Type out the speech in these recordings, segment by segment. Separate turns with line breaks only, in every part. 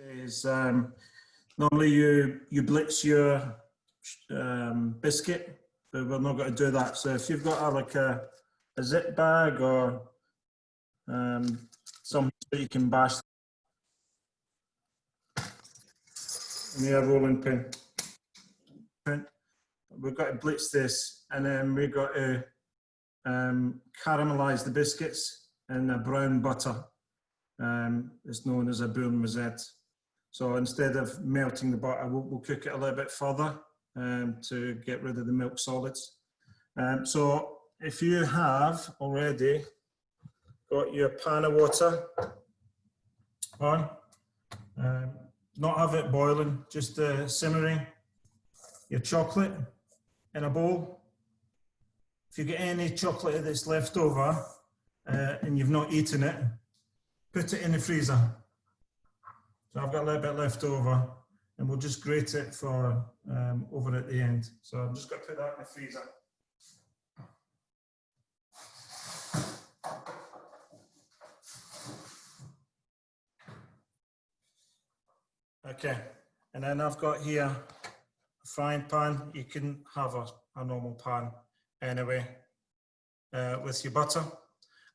Is normally you blitz your biscuit, but we're not going to do that. So if you've got like a zip bag or something that you can bash, and we have rolling pin. We've got to blitz this, and then we've got to caramelize the biscuits in a brown butter. It's known as a bourne rosette. So instead of melting the butter, we'll cook it a little bit further to get rid of the milk solids. So if you have already got your pan of water on, not have it boiling, just simmering, your chocolate in a bowl. If you get any chocolate that's left over and you've not eaten it, put it in the freezer. So I've got a little bit left over, and we'll just grate it for over at the end. So I'm just going to put that in the freezer. Okay, and then I've got here a frying pan. You can have a normal pan anyway with your butter.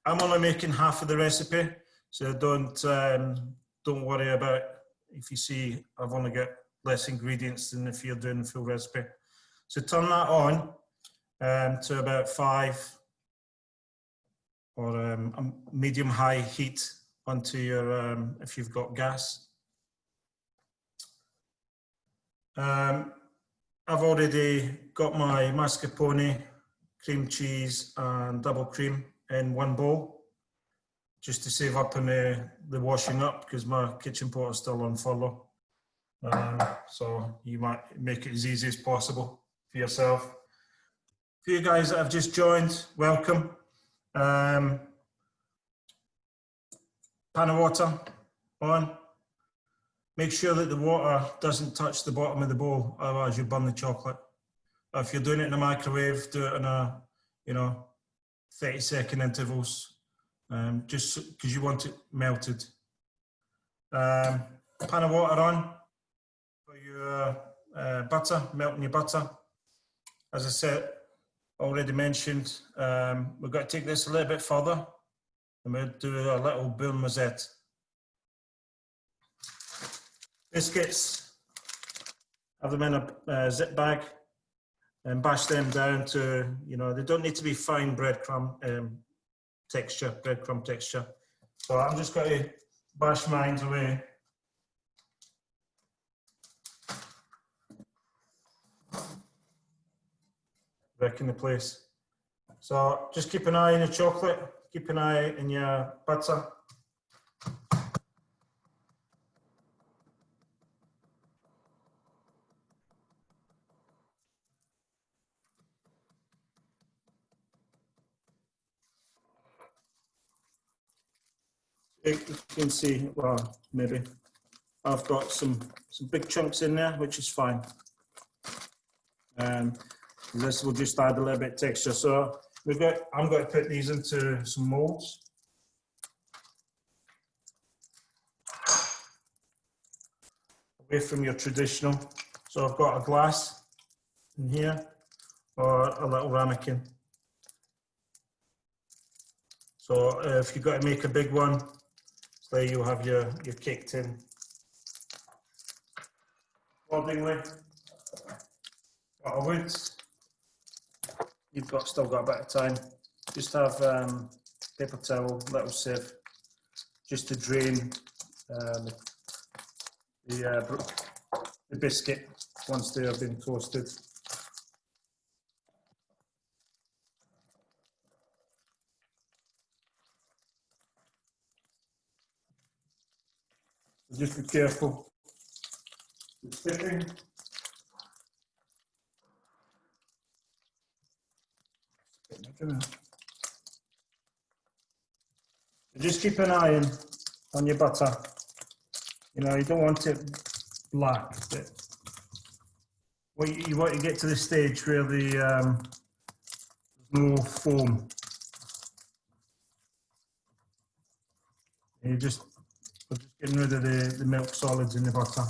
I'm only making half of the recipe, so don't worry about if you see I've only got less ingredients than if you're doing the full recipe. So turn that on to about 5 or a medium-high heat onto your, if you've got gas. I've already got my mascarpone, cream cheese and double cream in one bowl, just to save up on the washing up, because my kitchen pot is still on furlough. So you might make it as easy as possible for yourself. For you guys that have just joined, welcome. Pan of water on. Make sure that the water doesn't touch the bottom of the bowl, otherwise you burn the chocolate. If you're doing it in a microwave, do it in a 30-second intervals. Just because you want it melted. Pan of water on for your butter, melting your butter. As I said, already mentioned, we've got to take this a little bit further, and we'll do a little bourne rosette. Biscuits, have them in a zip bag and bash them down to, they don't need to be fine breadcrumb texture. So I'm just going to bash mine away. Back into place. So just keep an eye on your chocolate, keep an eye on your butter. You can see, well, maybe I've got some big chunks in there, which is fine. This will just add a little bit of texture. So I'm going to put these into some moulds. Away from your traditional. So I've got a glass in here or a little ramekin. So if you've got to make a big one, so there you'll have your cake tin. Accordingly, got a wood. You've still got a bit of time. Just have paper towel, little sieve, just to drain the biscuit once they have been toasted. Just be careful with sticking. Just keep an eye on your butter. You don't want it black. But you want to get to the stage where there's no foam. And you just We're just getting rid of the milk solids in the butter.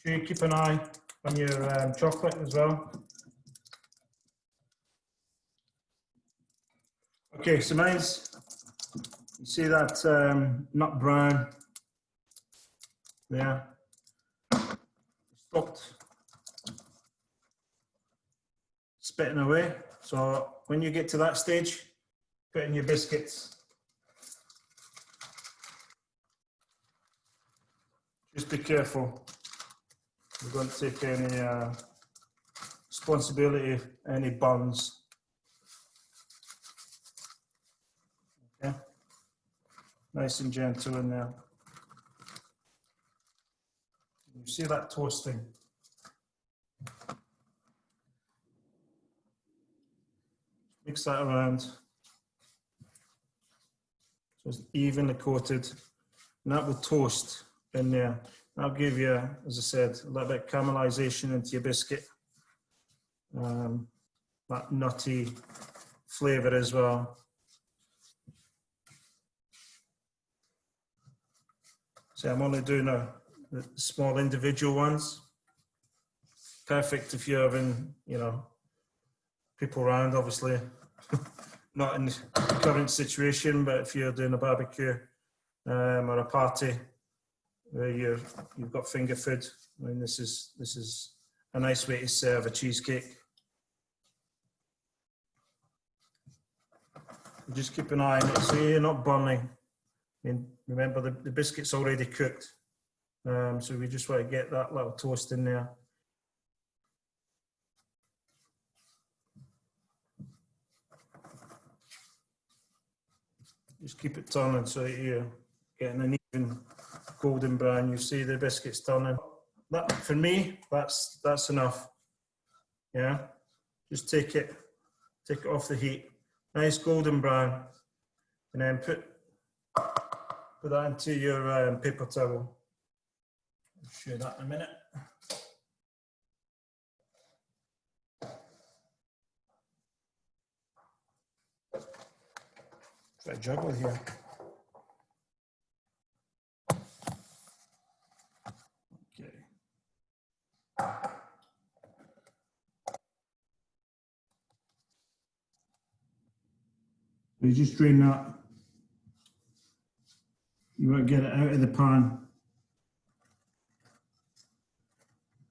Sure you keep an eye on your chocolate as well. Okay, so mine's, you see that nut brown there? Stopped spitting away. So when you get to that stage, put in your biscuits. Just be careful. We don't take any responsibility of any buns. Okay, nice and gentle in there. You see that toasting? Mix that around so it's evenly coated, and that will toast in there. That'll give you, as I said, a little bit of caramelization into your biscuit. That nutty flavour as well. So I'm only doing the small individual ones. Perfect if you're having, you know, people around, obviously. Not in the current situation, but if you're doing a barbecue or a party where you've got finger food, I mean, this is a nice way to serve a cheesecake. Just keep an eye on it so you're not burning. I mean, remember the biscuit's already cooked, so we just want to get that little toast in there. Just keep it turning so you're getting an even golden brown. You see the biscuits turning. That, for me, that's enough. Yeah, just take it off the heat. Nice golden brown, and then put that into your paper towel. I'll show you that in a minute. Try to juggle here. Okay. You just drain that. You want to get it out of the pan.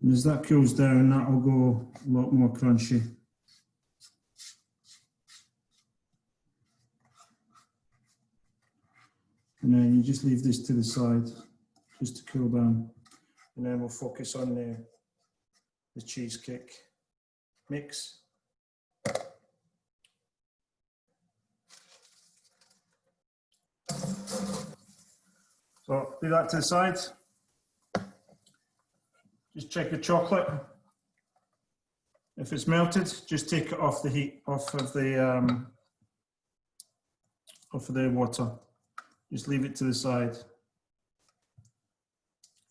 And as that cools down, that will go a lot more crunchy. And then you just leave this to the side, just to cool down. And then we'll focus on the cheesecake mix. So do that to the side. Just check the chocolate. If it's melted, just take it off the heat, off of the water. Just leave it to the side.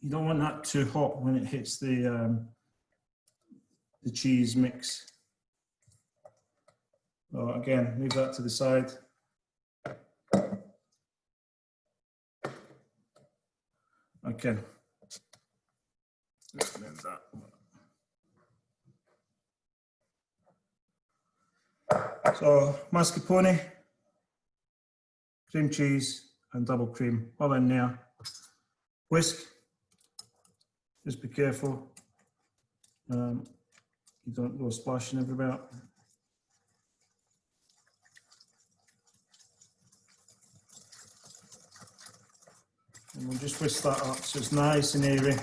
You don't want that too hot when it hits the cheese mix. So again, leave that to the side. Okay. Just move that. So mascarpone, cream cheese, and double cream all in there. Whisk. Just be careful. You don't go splashing everywhere. And we'll just whisk that up so it's nice and airy.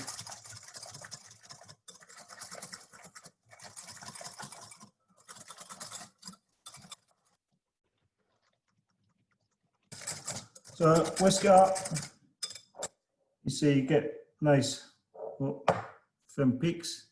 So whisk it up. You see, you get nice thin peaks.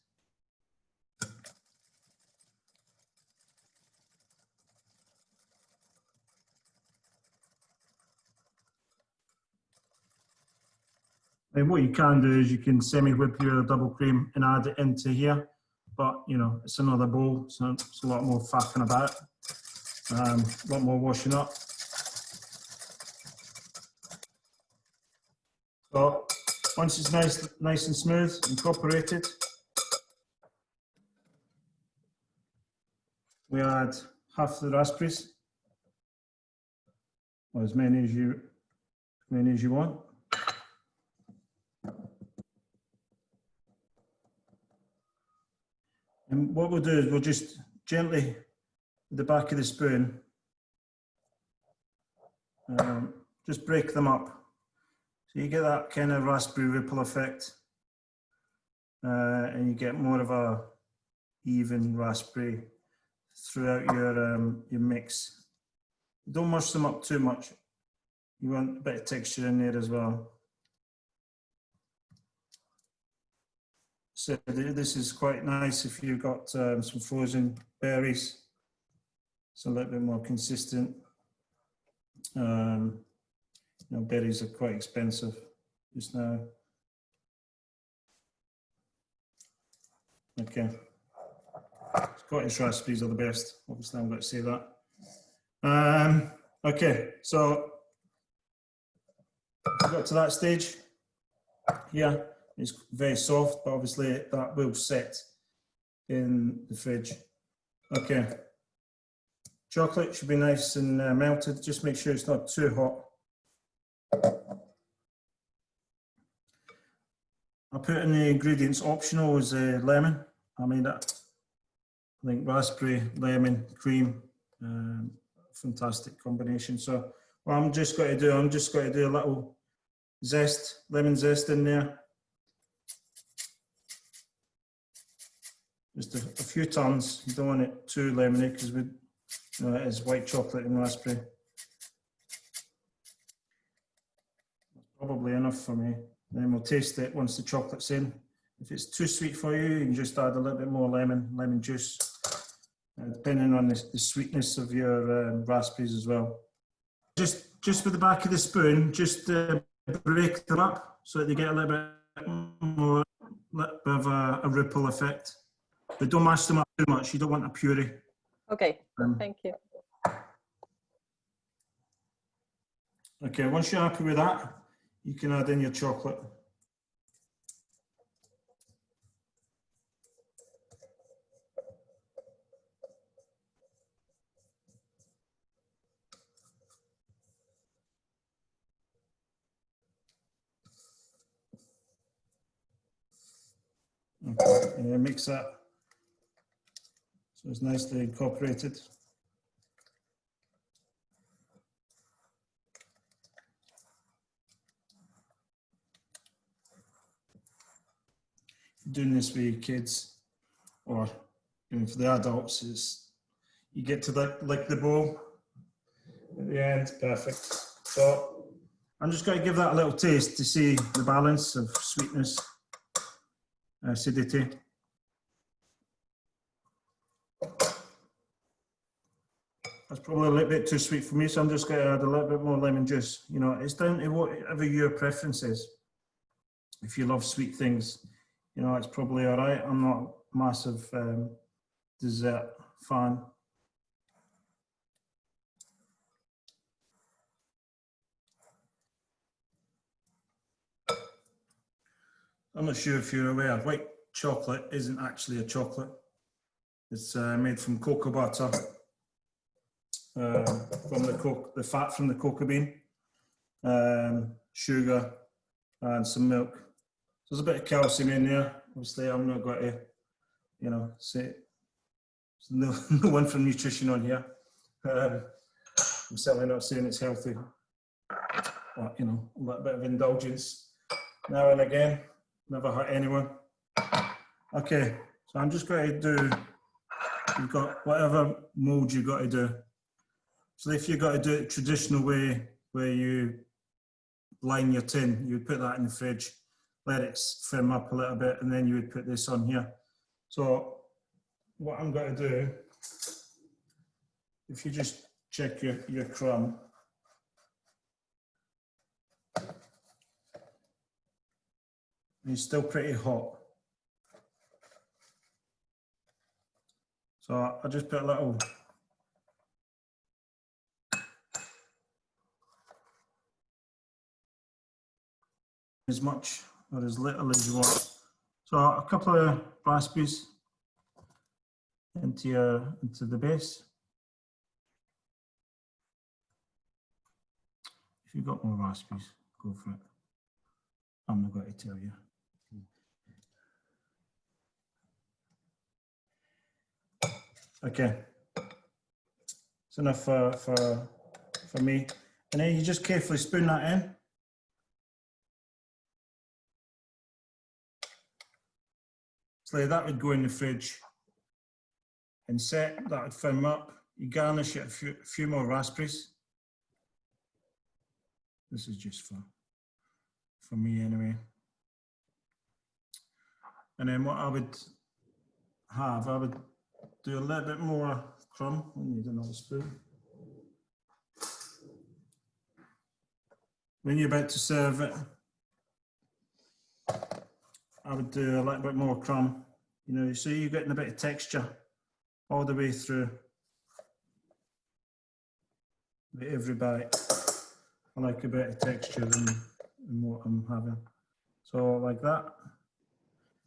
And what you can do is you can semi-whip your double cream and add it into here, but you know, it's another bowl, so it's a lot more faffing about, a lot more washing up. So once it's nice and smooth, incorporated, we add half the raspberries, or as many as you want. And what we'll do is we'll just gently, with the back of the spoon, just break them up. So you get that kind of raspberry ripple effect, and you get more of a even raspberry throughout your mix. Don't mush them up too much. You want a bit of texture in there as well. So this is quite nice if you've got some frozen berries. It's a little bit more consistent. You know, berries are quite expensive just now. Okay. Scottish raspberries are the best. Obviously, I'm going to say that. Okay, so we got to that stage. Yeah, it's very soft, but obviously that will set in the fridge. Okay. Chocolate should be nice and melted. Just make sure it's not too hot. I put in the ingredients optional is lemon. I made that. I think raspberry, lemon, cream, fantastic combination. So what I'm just going to do a little zest, lemon zest in there. Just a few tons. You don't want it too lemony because it is white chocolate and raspberry. Probably enough for me. Then we'll taste it once the chocolate's in. If it's too sweet for you, you can just add a little bit more lemon juice, depending on the sweetness of your raspberries as well. Just with the back of the spoon, just break them up so that they get a little bit more of a ripple effect. But don't mash them up too much. You don't want a puree.
Okay, thank you.
Okay, once you're happy with that, you can add in your chocolate. Okay, and mix that so it's nicely incorporated. Doing this with your kids, or even for the adults, is you get to lick the bowl at the end. Perfect. So I'm just going to give that a little taste to see the balance of sweetness, acidity. That's probably a little bit too sweet for me, so I'm just going to add a little bit more lemon juice. You know, it's down to whatever your preference is. If you love sweet things, you know, it's probably all right. I'm not a massive dessert fan. I'm not sure if you're aware, white chocolate isn't actually a chocolate. It's made from cocoa butter, from the fat from the cocoa bean, sugar, and some milk. So there's a bit of calcium in there. Obviously, I'm not going to, you know, say there's no one from nutrition on here. I'm certainly not saying it's healthy, but you know, a little bit of indulgence now and again. Never hurt anyone. Okay, so I'm just going to do, you've got whatever mould you've got to do. So if you've got to do it the traditional way, where you line your tin, you would put that in the fridge, let it firm up a little bit, and then you would put this on here. So what I'm going to do, if you just check your crumb, it's still pretty hot. So I just put a little as much or as little as you want. So a couple of raspberries into the base. If you've got more raspberries, go for it. I'm not going to tell you. Okay, it's enough for me. And then you just carefully spoon that in. So that would go in the fridge and set, that would firm up. You garnish it a few more raspberries. This is just for me anyway. And then what I would have, I would do a little bit more crumb. I need another spoon. When you're about to serve it, I would do a little bit more crumb. You know, so you're getting a bit of texture all the way through with every bite. I like a bit of texture in what I'm having. So like that.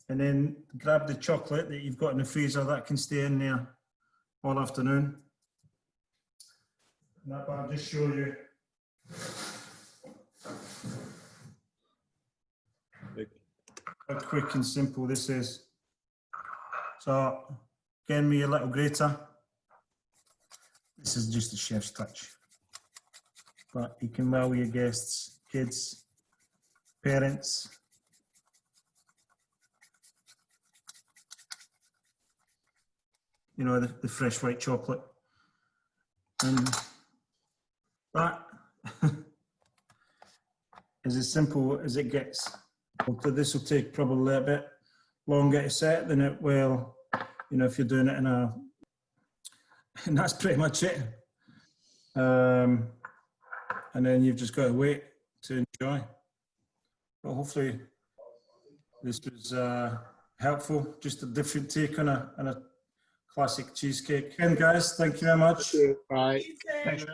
And then grab the chocolate that you've got in the freezer, that can stay in there all afternoon. And that I'll just show you. How quick and simple this is. So, again, with your little grater. This is just a chef's touch. But you can wow your guests, kids, parents. You know, the fresh white chocolate. And that is as simple as it gets. So this will take probably a bit longer to set than it will, you know, if you're doing it in a, and that's pretty much it. And then you've just got to wait to enjoy. But hopefully this was helpful, just a different take on a classic cheesecake. And guys, thank you very much.
Bye.
Thanks.